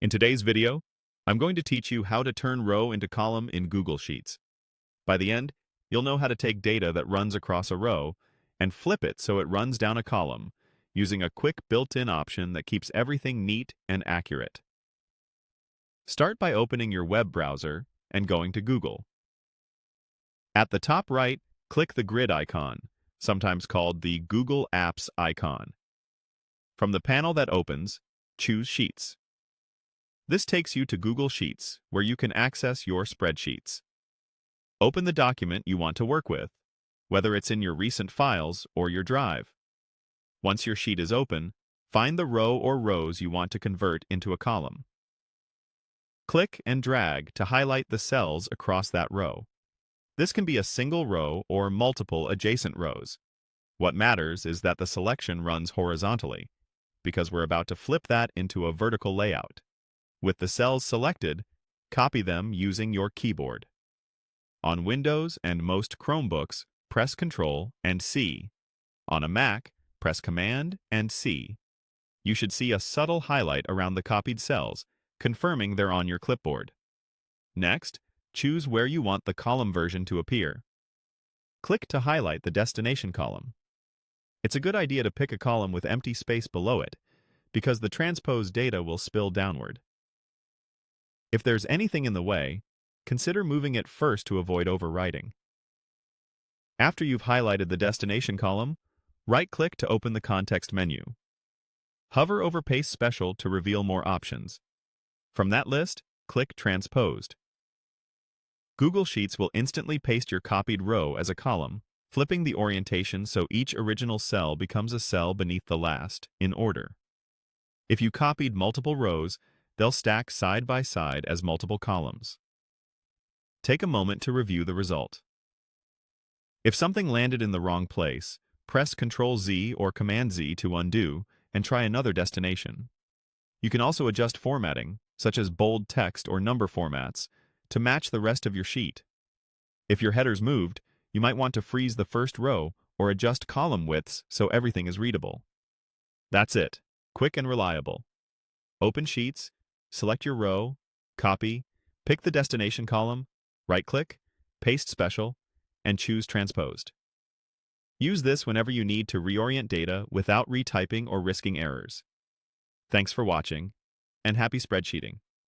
In today's video, I'm going to teach you how to turn row into column in Google Sheets. By the end, you'll know how to take data that runs across a row and flip it so it runs down a column using a quick built-in option that keeps everything neat and accurate. Start by opening your web browser and going to Google. At the top right, click the grid icon, sometimes called the Google Apps icon. From the panel that opens, choose Sheets. This takes you to Google Sheets, where you can access your spreadsheets. Open the document you want to work with, whether it's in your recent files or your drive. Once your sheet is open, find the row or rows you want to convert into a column. Click and drag to highlight the cells across that row. This can be a single row or multiple adjacent rows. What matters is that the selection runs horizontally, because we're about to flip that into a vertical layout. With the cells selected, copy them using your keyboard. On Windows and most Chromebooks, press Ctrl and C. On a Mac, press Command and C. You should see a subtle highlight around the copied cells, confirming they're on your clipboard. Next, choose where you want the column version to appear. Click to highlight the destination column. It's a good idea to pick a column with empty space below it, because the transposed data will spill downward. If there's anything in the way, consider moving it first to avoid overwriting. After you've highlighted the destination column, right-click to open the context menu. Hover over Paste Special to reveal more options. From that list, click Transposed. Google Sheets will instantly paste your copied row as a column, flipping the orientation so each original cell becomes a cell beneath the last, in order. If you copied multiple rows, they'll stack side by side as multiple columns. Take a moment to review the result. If something landed in the wrong place, press Ctrl-Z or Command-Z to undo and try another destination. You can also adjust formatting, such as bold text or number formats, to match the rest of your sheet. If your header's moved, you might want to freeze the first row or adjust column widths so everything is readable. That's it, quick and reliable. Open Sheets, select your row, copy, pick the destination column, right-click, Paste Special, and choose Transposed. Use this whenever you need to reorient data without retyping or risking errors. Thanks for watching, and happy spreadsheeting.